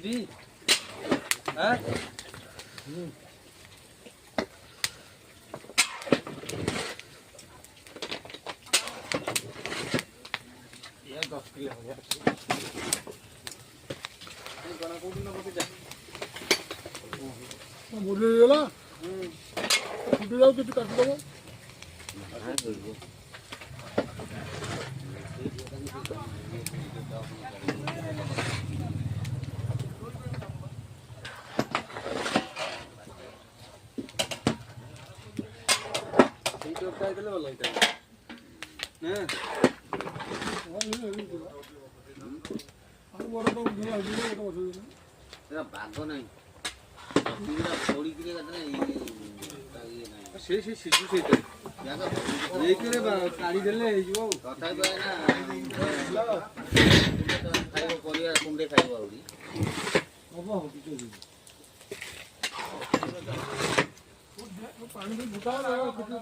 बुद्धि हां ये 10 किलो हो गया ये गणा को दिन मते जा मुरली गेला फुटी जाऊ किती काट दबो हां करबो काय केलं मला इथे ना तेरा भाग नाही तिला थोडी किती करत नाही से शिशु से यागा एक रे काढी देले हेजिवो कथा बय ना खाइबो कोरिया कुंडे खाइबो आवडी बाबा हो किछो पानी भी बुता रहा है कितने